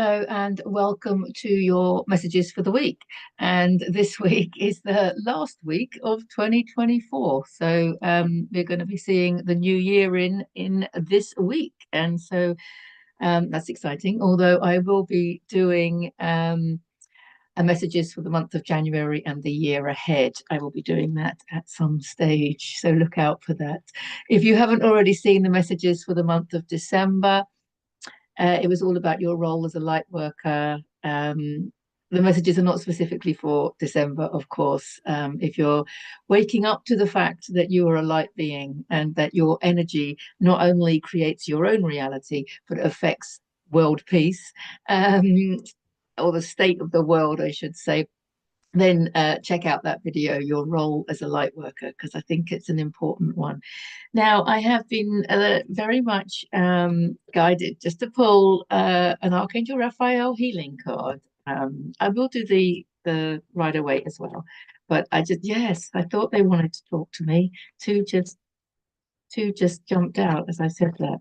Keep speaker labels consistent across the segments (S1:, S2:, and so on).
S1: Hello and welcome to your messages for the week. And this week is the last week of 2024. So we're going to be seeing the new year in this week. And so that's exciting. Although I will be doing a messages for the month of January and the year ahead. I will be doing that at some stage. So look out for that. If you haven't already seen the messages for the month of December, it was all about your role as a light worker. The messages are not specifically for December, of course. If you're waking up to the fact that you are a light being and that your energy not only creates your own reality, but affects world peace, or the state of the world, I should say, then check out that video, Your Role as a Light Worker, because I think it's an important one. Now, I have been very much guided just to pull an Archangel Raphael healing card. I will do the Rider Waite as well, but yes, I thought they wanted to talk to me. Two just jumped out as I said that.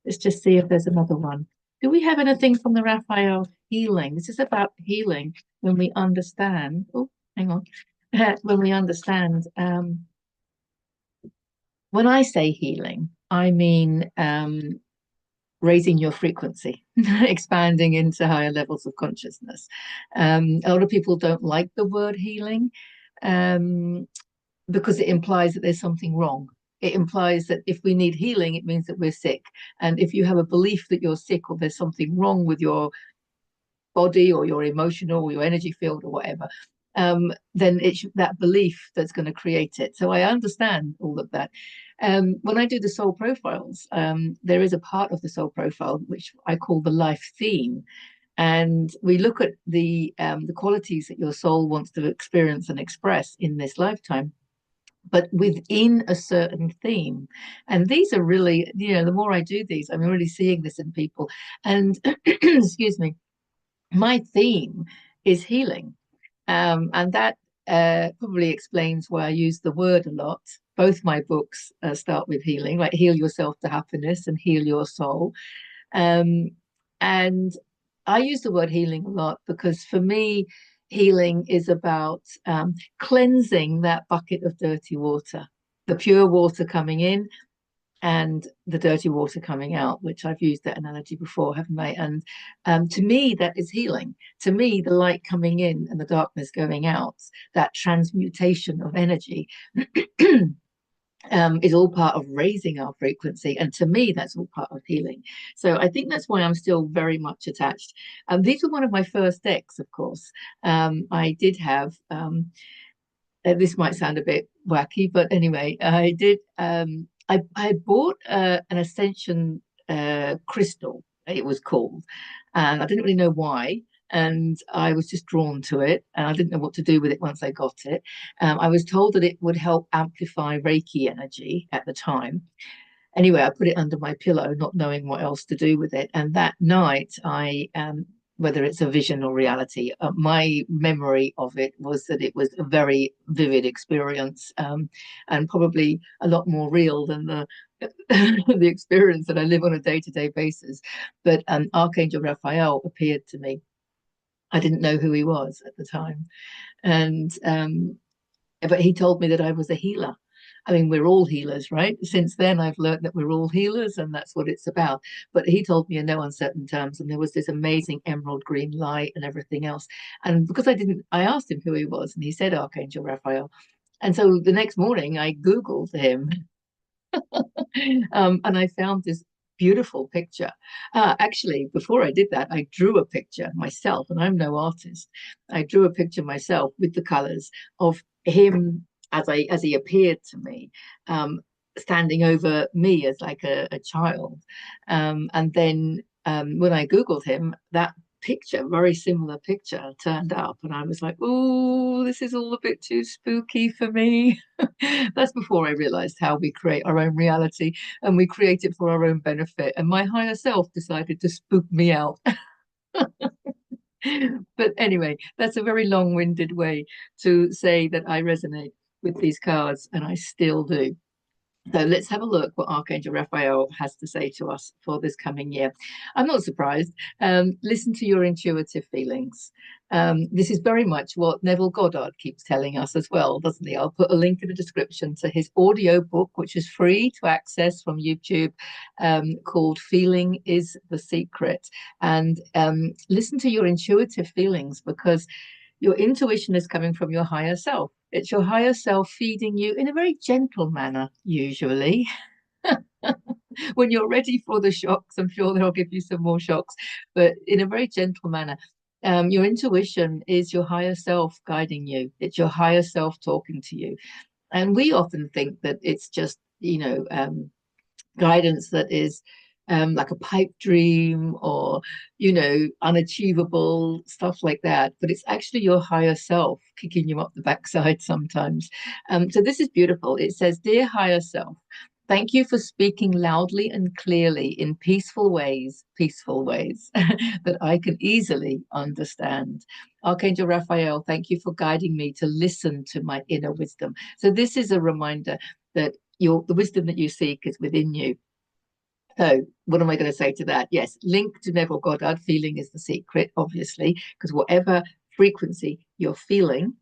S1: Let's just see if there's another one. Do we have anything from the Raphael healing? This is about healing when we understand. Oh, hang on. When we understand. When I say healing, I mean raising your frequency, expanding into higher levels of consciousness. A lot of people don't like the word healing because it implies that there's something wrong. It implies that if we need healing, it means that we're sick. And if you have a belief that you're sick or there's something wrong with your body or your emotional or your energy field or whatever, then it's that belief that's going to create it. So I understand all of that. When I do the soul profiles, there is a part of the soul profile which I call the life theme. And we look at the qualities that your soul wants to experience and express in this lifetime, but within a certain theme. And these are really, the more I do these, I'm really seeing this in people. And excuse me, my theme is healing. And that probably explains why I use the word a lot. Both my books start with healing, like Heal Yourself to Happiness and Heal Your Soul. And I use the word healing a lot because for me, healing is about cleansing that bucket of dirty water, the pure water coming in and the dirty water coming out, which I've used that analogy before, haven't I? And to me, that is healing. To me, the light coming in and the darkness going out, that transmutation of energy is all part of raising our frequency. And to me, that's all part of healing. So I think that's why I'm still very much attached. These were one of my first decks, of course. I did have, this might sound a bit wacky, but anyway, I did. I bought an Ascension crystal, it was called, and I didn't really know why. And I was just drawn to it, and I didn't know what to do with it once I got it. I was told that it would help amplify Reiki energy at the time. Anyway, I put it under my pillow, not knowing what else to do with it. And that night, whether it's a vision or reality, my memory of it was that it was a very vivid experience, and probably a lot more real than the the experience that I live on a day-to-day basis. But Archangel Raphael appeared to me. I didn't know who he was at the time, and but he told me that I was a healer. I mean, we're all healers, right? Since then, I've learned that we're all healers, and that's what it's about. But he told me in no uncertain terms, and there was this amazing emerald green light and everything else. And because I asked him who he was, and he said Archangel Raphael. And so the next morning, I Googled him, and I found this beautiful picture. Actually, before I did that, I drew a picture myself, and I'm no artist. I drew a picture myself with the colors of him as he appeared to me, standing over me as like a child. And then when I Googled him, that picture, very similar picture, turned up, and I was like, oh, this is all a bit too spooky for me. That's before I realized how we create our own reality and we create it for our own benefit. And my higher self decided to spook me out. But anyway, that's a very long-winded way to say that I resonate with these cards, and I still do. So let's have a look what Archangel Raphael has to say to us for this coming year. I'm not surprised. Listen to your intuitive feelings. This is very much what Neville Goddard keeps telling us as well, doesn't he? I'll put a link in the description to his audio book, which is free to access from YouTube, called Feeling is the Secret. And listen to your intuitive feelings, because your intuition is coming from your higher self. It's your higher self feeding you in a very gentle manner, usually. When you're ready for the shocks, I'm sure they'll give you some more shocks, but in a very gentle manner. Your intuition is your higher self guiding you. It's your higher self talking to you. And we often think that it's just, guidance that is like a pipe dream, or unachievable stuff like that, but it's actually your higher self kicking you up the backside sometimes. So this is beautiful. It says, dear higher self, thank you for speaking loudly and clearly in peaceful ways that I can easily understand. Archangel Raphael, thank you for guiding me to listen to my inner wisdom. So this is a reminder that the wisdom that you seek is within you. So what am I going to say to that? Yes, link to Neville Goddard. Feeling is the secret, obviously, because whatever frequency you're feeling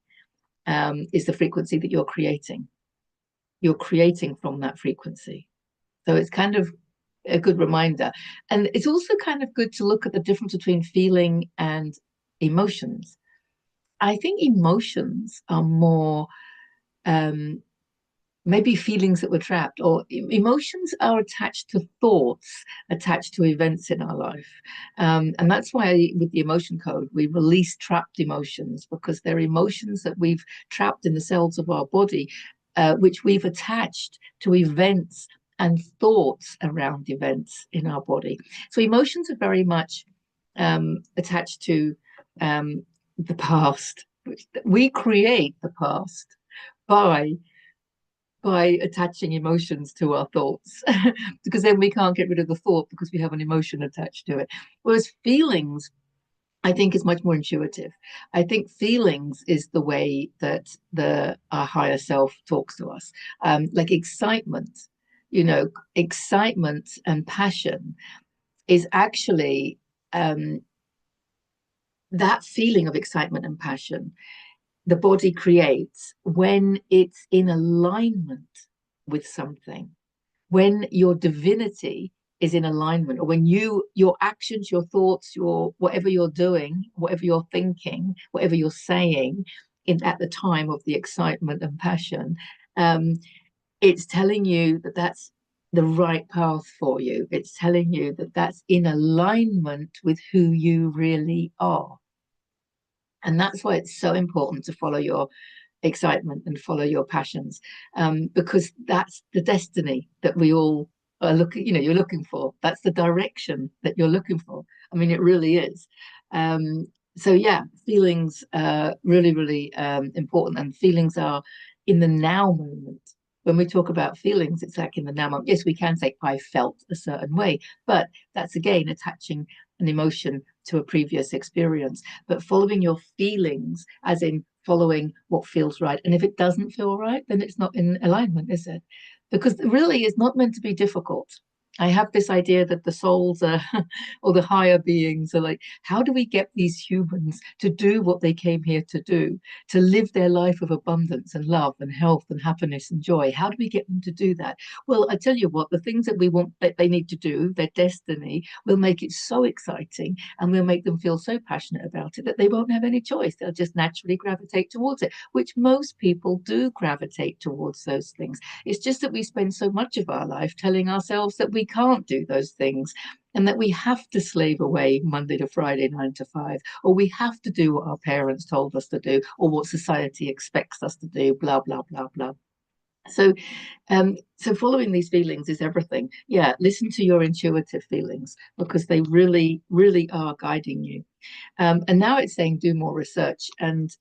S1: is the frequency that you're creating. You're creating from that frequency. So it's kind of a good reminder. And it's also kind of good to look at the difference between feeling and emotions. I think emotions are more maybe feelings that were trapped, or emotions are attached to thoughts, attached to events in our life. And that's why with the emotion code, we release trapped emotions, because they're emotions that we've trapped in the cells of our body, which we've attached to events and thoughts around events in our body. So emotions are very much attached to the past. We create the past by attaching emotions to our thoughts, because then we can't get rid of the thought because we have an emotion attached to it. Whereas feelings, I think, is much more intuitive. I think feelings is the way that our higher self talks to us. Like excitement, excitement and passion is actually that feeling of excitement and passion the body creates when it's in alignment with something, when your divinity is in alignment, or when your actions, your thoughts, your whatever you're doing, whatever you're thinking, whatever you're saying at the time of the excitement and passion, it's telling you that that's the right path for you. It's telling you that that's in alignment with who you really are. And that's why it's so important to follow your excitement and follow your passions, because that's the destiny that we all are looking, you're looking for. That's the direction that you're looking for. I mean, it really is. So yeah, feelings really, really important, and feelings are in the now moment. When we talk about feelings, it's like in the now moment. Yes, we can say I felt a certain way, but that's again attaching an emotion to a previous experience. But following your feelings, as in following what feels right. And if it doesn't feel right, then it's not in alignment, is it? Because really it's not meant to be difficult. I have this idea that the souls are, or the higher beings are like, how do we get these humans to do what they came here to do, to live their life of abundance and love and health and happiness and joy? How do we get them to do that? Well, I tell you what, the things that we want that they need to do, their destiny, will make it so exciting, and we'll make them feel so passionate about it that they won't have any choice. They'll just naturally gravitate towards it, which most people do gravitate towards those things. It's just that we spend so much of our life telling ourselves that we can't do those things, and that we have to slave away Monday to Friday, 9 to 5, or we have to do what our parents told us to do, or what society expects us to do, blah, blah, blah, blah. So, so following these feelings is everything. Yeah, listen to your intuitive feelings, because they really, really are guiding you. And now it's saying do more research. And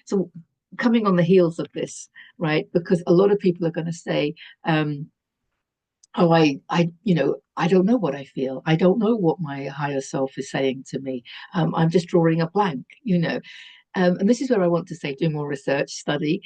S1: so coming on the heels of this, right? Because a lot of people are going to say, oh, I don't know what I feel. I don't know what my higher self is saying to me. I'm just drawing a blank. And this is where I want to say, do more research, study.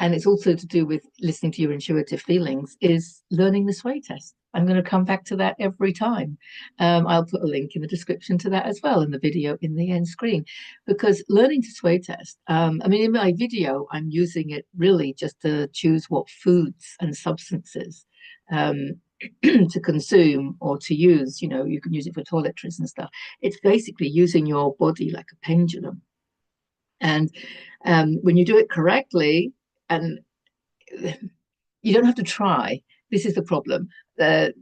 S1: and it's also to do with listening to your intuitive feelings, is learning the sway test. I'm going to come back to that every time. I'll put a link in the description to that as well, in the video in the end screen, because learning to sway test, I mean, in my video, I'm using it really just to choose what foods and substances um, to consume or to use. You know, you can use it for toiletries and stuff. It's basically using your body like a pendulum. And when you do it correctly, and you don't have to try. This is the problem. The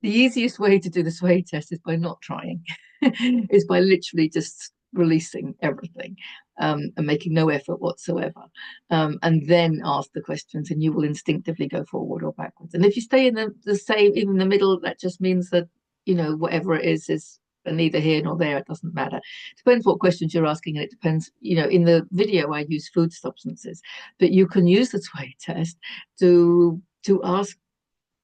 S1: easiest way to do the sway test is by not trying, is by literally just releasing everything and making no effort whatsoever. And then ask the questions, and you will instinctively go forward or backwards. And if you stay in the same, even in the middle, that just means that, you know, whatever it is neither here nor there. It doesn't matter. Depends what questions you're asking, and it depends, you know, in the video I use food substances, but you can use the sway test to ask,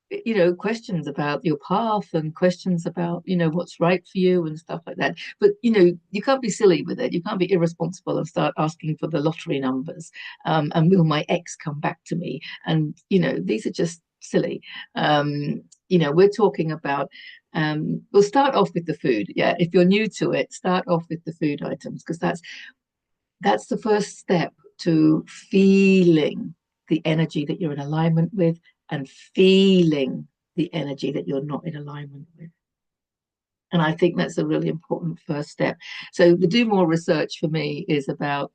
S1: you know, questions about your path and questions about, you know, what's right for you and stuff like that. But, you know, you can't be silly with it. You can't be irresponsible and start asking for the lottery numbers, and will my ex come back to me? And, you know, these are just silly. You know, we're talking about, we'll start off with the food. Yeah, if you're new to it, start off with the food items, because that's the first step to feeling the energy that you're in alignment with, and feeling the energy that you're not in alignment with. And I think that's a really important first step. So the do more research for me is about,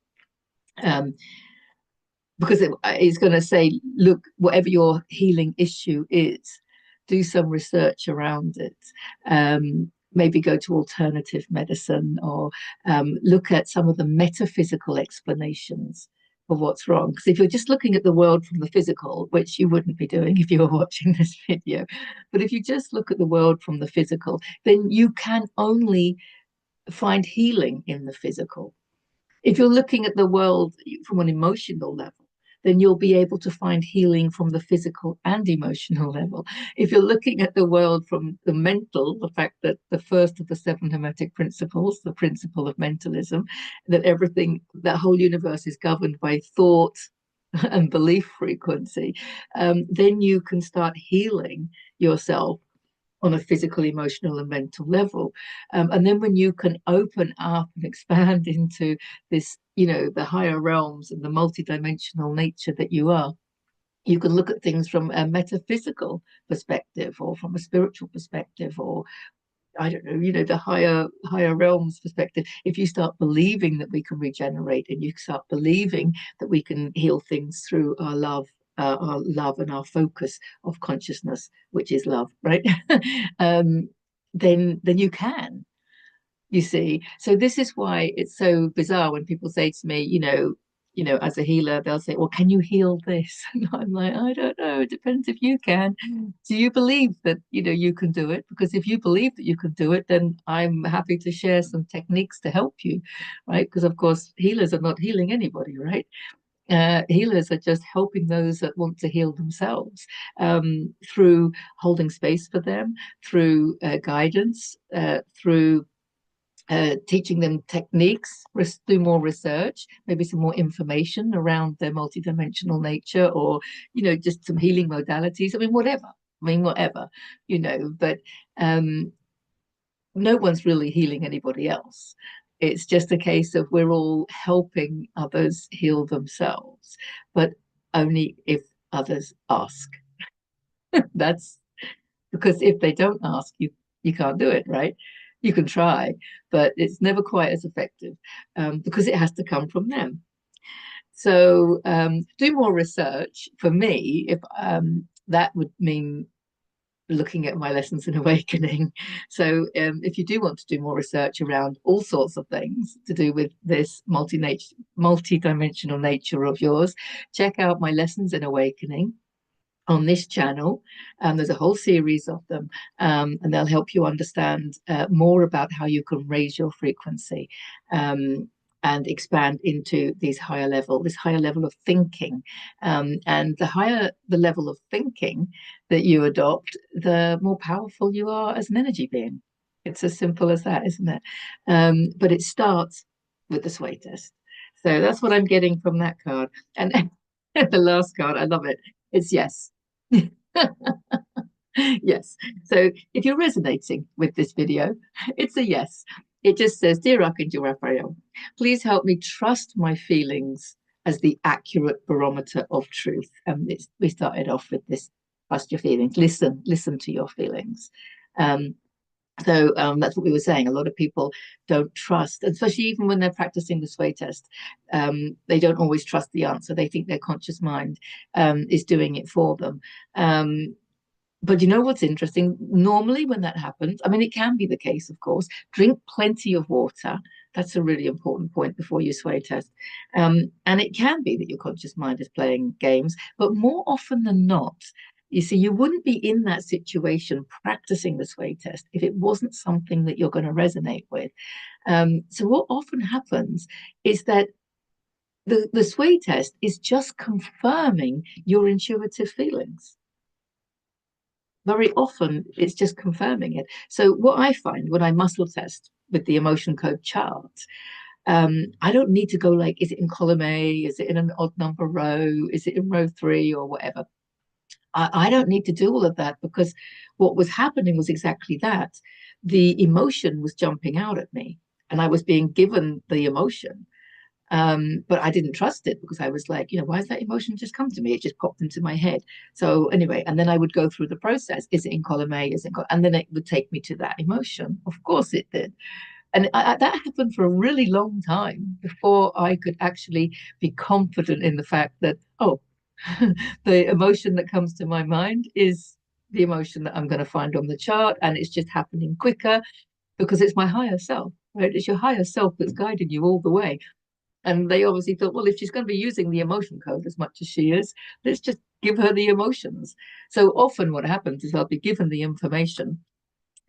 S1: because it's going to say, look, whatever your healing issue is, do some research around it. Maybe go to alternative medicine, or look at some of the metaphysical explanations for what's wrong. Because if you're just looking at the world from the physical, which you wouldn't be doing if you were watching this video, but if you just look at the world from the physical, then you can only find healing in the physical. If you're looking at the world from an emotional level, then you'll be able to find healing from the physical and emotional level. If you're looking at the world from the mental, the fact that the first of the seven Hermetic principles, the principle of mentalism, that everything, that whole universe is governed by thought and belief frequency, then you can start healing yourself on a physical, emotional, and mental level. And then when you can open up and expand into this, you know, the higher realms and the multidimensional nature that you are, you can look at things from a metaphysical perspective, or from a spiritual perspective, or I don't know, you know, the higher realms perspective. If you start believing that we can regenerate, and you start believing that we can heal things through our love and our focus of consciousness, which is love, right? Then you can, you see. So this is why it's so bizarre when people say to me, you know, as a healer, they'll say, well, can you heal this? And I'm like, I don't know. It depends if you can. Do you believe that, you know, you can do it? Because if you believe that you can do it, then I'm happy to share some techniques to help you, right? Because of course, healers are not healing anybody, right? Healers are just helping those that want to heal themselves, through holding space for them, through guidance, through teaching them techniques, do more research, maybe some more information around their multidimensional nature, or, you know, just some healing modalities. I mean, whatever, you know, but no one's really healing anybody else. It's just a case of we're all helping others heal themselves, but only if others ask. That's because if they don't ask, you can't do it, right? You can try, but it's never quite as effective, because it has to come from them. So do more research for me. If that would mean looking at my lessons in awakening. So if you do want to do more research around all sorts of things to do with this multi-dimensional nature of yours, check out my lessons in awakening on this channel. There's a whole series of them, and they'll help you understand more about how you can raise your frequency, and expand into this higher level of thinking. And the higher the level of thinking that you adopt, the more powerful you are as an energy being. It's as simple as that, isn't it? But it starts with the sway test. So that's what I'm getting from that card. And the last card, I love it. It's yes. Yes. So if you're resonating with this video, it's a yes. It just says, Dear Archangel Raphael, please help me trust my feelings as the accurate barometer of truth. And we started off with this: trust your feelings, listen to your feelings. Um, that's what we were saying. A lot of people don't trust, especially even when they're practicing the sway test. They don't always trust the answer. They think their conscious mind is doing it for them. But you know what's interesting? Normally, when that happens, I mean, it can be the case, of course. Drink plenty of water. That's a really important point before you sway test. And it can be that your conscious mind is playing games, but more often than not, you see, you wouldn't be in that situation practicing the sway test if it wasn't something that you're going to resonate with. So what often happens is that the sway test is just confirming your intuitive feelings. Very often it's just confirming it. So what I find when I muscle test with the emotion code chart, I don't need to go like, is it in column A? Is it in an odd number row? Is it in row 3 or whatever? I don't need to do all of that, because what was happening was exactly that. The emotion was jumping out at me and I was being given the emotion. But I didn't trust it, because I was like, why has that emotion just come to me? It just popped into my head. So anyway, and then I would go through the process. Is it in column A? And then it would take me to that emotion. Of course it did. And that happened for a really long time before I could actually be confident in the fact that, oh, the emotion that comes to my mind is the emotion that I'm going to find on the chart. And it's just happening quicker because it's my higher self, right? It's your higher self that's guiding you all the way. And they obviously thought, well, if she's going to be using the emotion code as much as she is, let's just give her the emotions. So often what happens is I'll be given the information,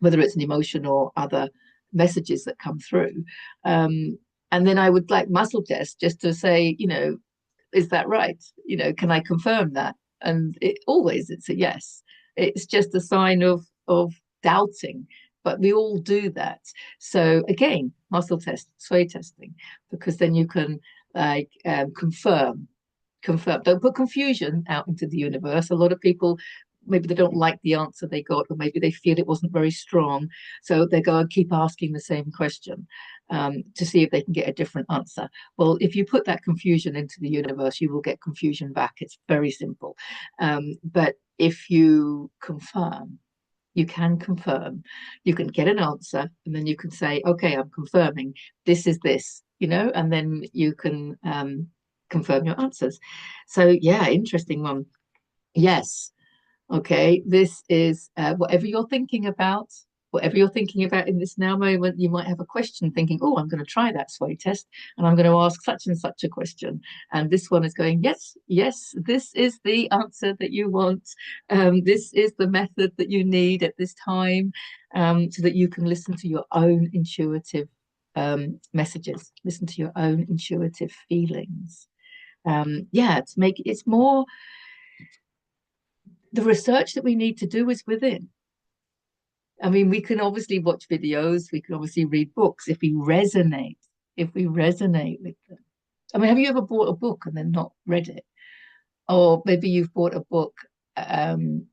S1: whether it's an emotion or other messages that come through. And then I would like muscle test just to say, is that right? Can I confirm that? And it's a yes. It's just a sign of doubting, but we all do that. So again, muscle test, sway testing, because then you can confirm. Don't put confusion out into the universe. A lot of people, maybe they don't like the answer they got, or maybe they feel it wasn't very strong, so they go and keep asking the same question to see if they can get a different answer. Well, if you put that confusion into the universe, you will get confusion back. It's very simple. But if you confirm, you can confirm, you can get an answer, and then you can say, okay, I'm confirming this is this, and then you can confirm your answers. So yeah, interesting one. Yes. Okay, this is whatever you're thinking about in this now moment. You might have a question thinking, oh, I'm going to try that sway test and I'm going to ask such and such a question. And this one is going, yes, yes, this is the answer that you want. This is the method that you need at this time, so that you can listen to your own intuitive messages, listen to your own intuitive feelings. To make it's more, the research that we need to do is within. I mean, we can obviously watch videos, we can obviously read books if we resonate with them. I mean, have you ever bought a book and then not read it? Or maybe you've bought a book um,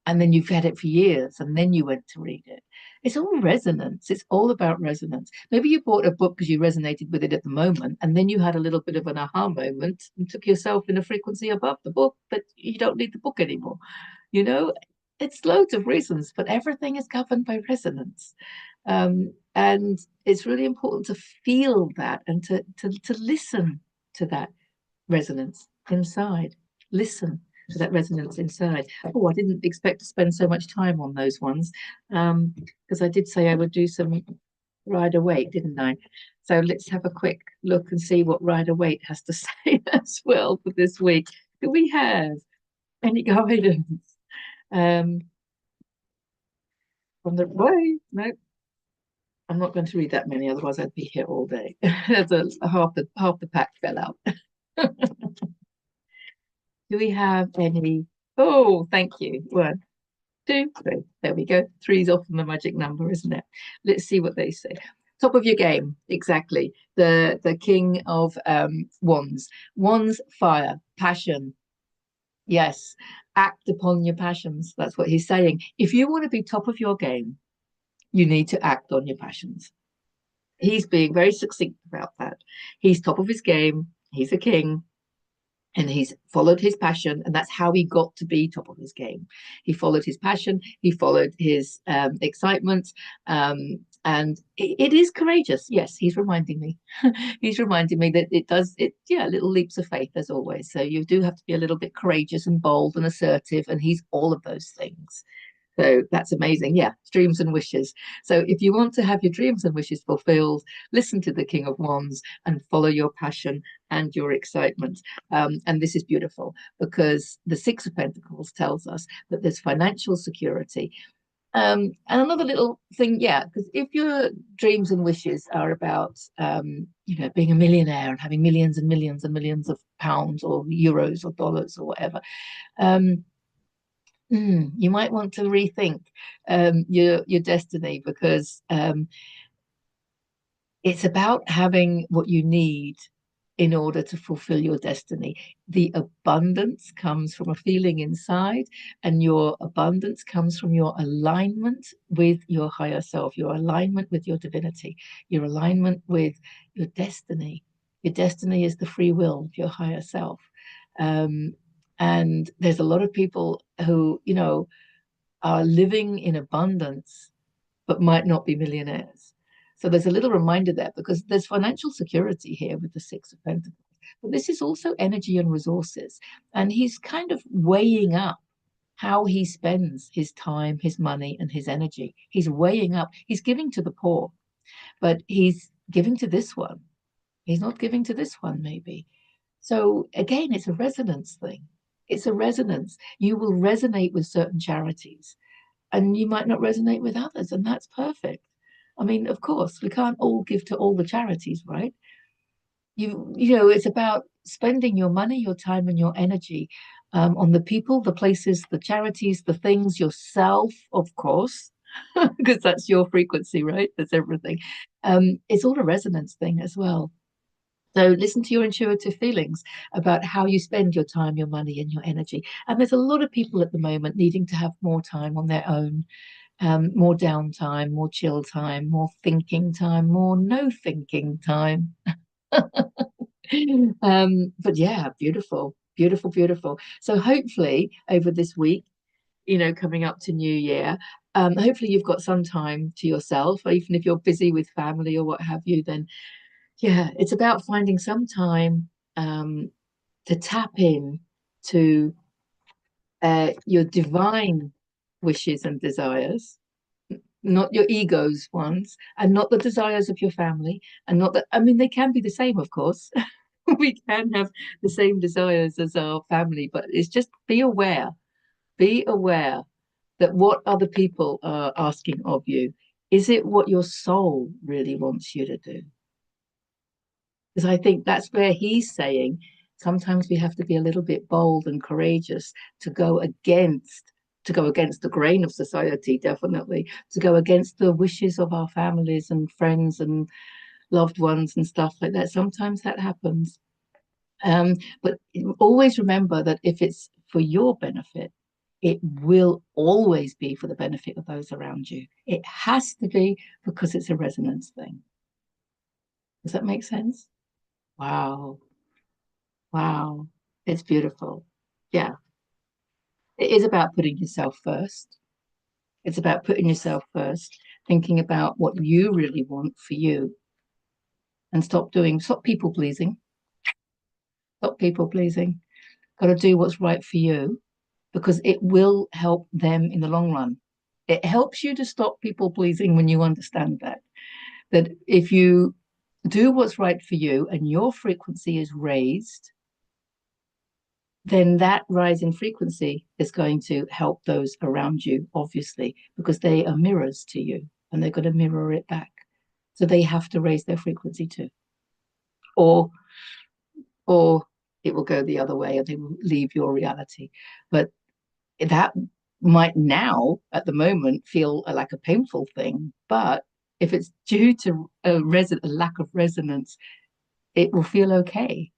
S1: and then you've had it for years and then you went to read it. It's all resonance. It's all about resonance. Maybe you bought a book because you resonated with it at the moment, and then you had a little bit of an aha moment and took yourself in a frequency above the book, but you don't need the book anymore. You know, it's loads of reasons, but everything is governed by resonance. And it's really important to feel that and to listen to that resonance inside. Listen to that resonance inside. Oh, I didn't expect to spend so much time on those ones, because I did say I would do some Rider Waite, didn't I? So let's have a quick look and see what Rider Waite has to say as well for this week. Do we have any guidance from the way? No, I'm not going to read that many, otherwise I'd be here all day. There's half the pack fell out. Do we have any? Oh, thank you. 1, 2, 3. There we go. 3's often the magic number, isn't it? Let's see what they say. Top of your game, exactly. The king of wands. Wands, fire, passion. Yes, act upon your passions. That's what he's saying. If you want to be top of your game, you need to act on your passions. He's being very succinct about that. He's top of his game. He's a king, and he's followed his passion, and that's how he got to be top of his game. He followed his passion, he followed his excitement, and it is courageous. Yes, he's reminding me. He's reminding me that it does it. Yeah, little leaps of faith as always. So you do have to be a little bit courageous and bold and assertive, and he's all of those things. So that's amazing. Yeah, dreams and wishes. So if you want to have your dreams and wishes fulfilled, listen to the King of Wands and follow your passion and your excitement. And this is beautiful because the Six of Pentacles tells us that there's financial security. And another little thing, yeah, because if your dreams and wishes are about, being a millionaire and having millions and millions and millions of pounds or euros or dollars or whatever, you might want to rethink your destiny because it's about having what you need in order to fulfill your destiny. The abundance comes from a feeling inside, and your abundance comes from your alignment with your higher self, your alignment with your divinity, your alignment with your destiny. Your destiny is the free will of your higher self. And there's a lot of people who, are living in abundance, but might not be millionaires. So there's a little reminder there because there's financial security here with the Six of Pentacles. But this is also energy and resources. And he's kind of weighing up how he spends his time, his money, and his energy. He's weighing up, he's giving to the poor, but he's giving to this one. He's not giving to this one, maybe. So again, it's a resonance thing. It's a resonance. You will resonate with certain charities and you might not resonate with others, and that's perfect. I mean, of course, we can't all give to all the charities, right? It's about spending your money, your time, and your energy on the people, the places, the charities, the things, yourself, of course, because that's your frequency, right? That's everything. It's all a resonance thing as well. So listen to your intuitive feelings about how you spend your time, your money, and your energy. And there's a lot of people at the moment needing to have more time on their own, more downtime, more chill time, more thinking time, more no thinking time. But yeah, beautiful, beautiful, beautiful. So hopefully over this week, coming up to New Year, hopefully you've got some time to yourself, or even if you're busy with family or what have you, then yeah, it's about finding some time to tap in to your divine wishes and desires, not your ego's ones, and not the desires of your family, and not that, I mean, they can be the same, of course. We can have the same desires as our family, but it's just be aware that what other people are asking of you, is it what your soul really wants you to do? Because I think that's where he's saying sometimes we have to be a little bit bold and courageous to go against the grain of society, definitely, to go against the wishes of our families and friends and loved ones and stuff like that. Sometimes that happens. But always remember that if it's for your benefit, it will always be for the benefit of those around you. It has to be because it's a resonance thing. Does that make sense? Wow. Wow. It's beautiful. Yeah. It is about putting yourself first. It's about putting yourself first, thinking about what you really want for you and stop people pleasing. Stop people pleasing. Got to do what's right for you because it will help them in the long run. It helps you to stop people pleasing when you understand that if you do what's right for you and your frequency is raised, then that rise in frequency is going to help those around you, obviously, because they are mirrors to you and they're going to mirror it back. So they have to raise their frequency too. Or it will go the other way and they will leave your reality. But that might now, at the moment, feel like a painful thing, but If it's due to a lack of resonance, it will feel okay.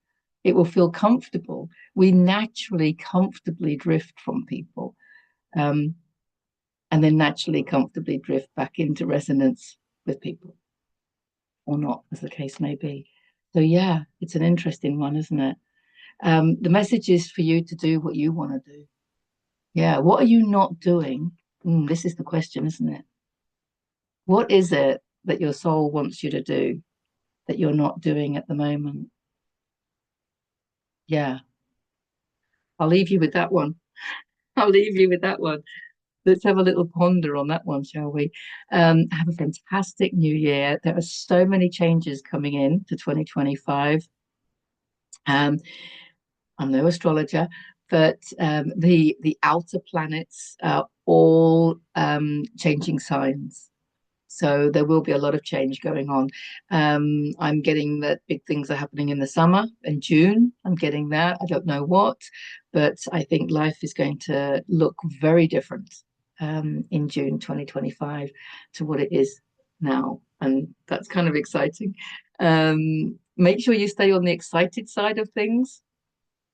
S1: It will feel comfortable. We naturally comfortably drift from people, um, and then naturally comfortably drift back into resonance with people, or not, as the case may be. So yeah, it's an interesting one, isn't it? The message is for you to do what you want to do. Yeah, what are you not doing? This is the question, isn't it? What is it that your soul wants you to do that you're not doing at the moment? Yeah, I'll leave you with that one. I'll leave you with that one. Let's have a little ponder on that one, shall we? Have a fantastic new year. There are so many changes coming in to 2025. Um, I'm no astrologer, but the outer planets are all changing signs. So there will be a lot of change going on. I'm getting that big things are happening in the summer in June. I'm getting that. I don't know what, but I think life is going to look very different in June 2025 to what it is now. And that's kind of exciting. Make sure you stay on the excited side of things,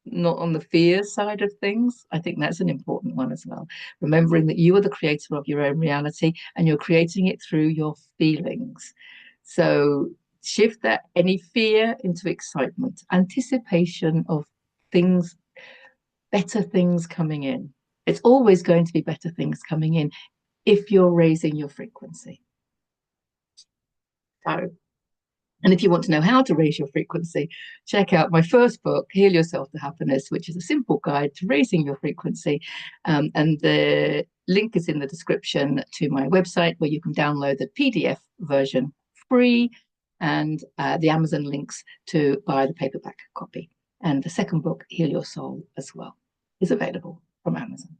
S1: not on the fear side of things. I think that's an important one as well. Remembering that you are the creator of your own reality and you're creating it through your feelings. So shift that any fear into excitement, anticipation of things, better things coming in. It's always going to be better things coming in if you're raising your frequency. So and if you want to know how to raise your frequency, check out my first book, Heal Yourself to Happiness, which is a simple guide to raising your frequency. And the link is in the description to my website where you can download the PDF version free and the Amazon links to buy the paperback copy. And the second book, Heal Your Soul, as well, is available from Amazon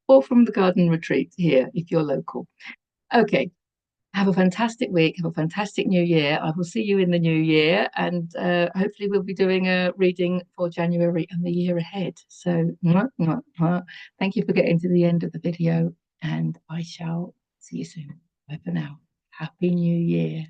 S1: or from the Garden Retreat here if you're local. Okay, have a fantastic week. Have a fantastic new year. I will see you in the new year, and hopefully we'll be doing a reading for January and the year ahead. So, thank you for getting to the end of the video, and I shall see you soon. Bye for now. Happy New Year.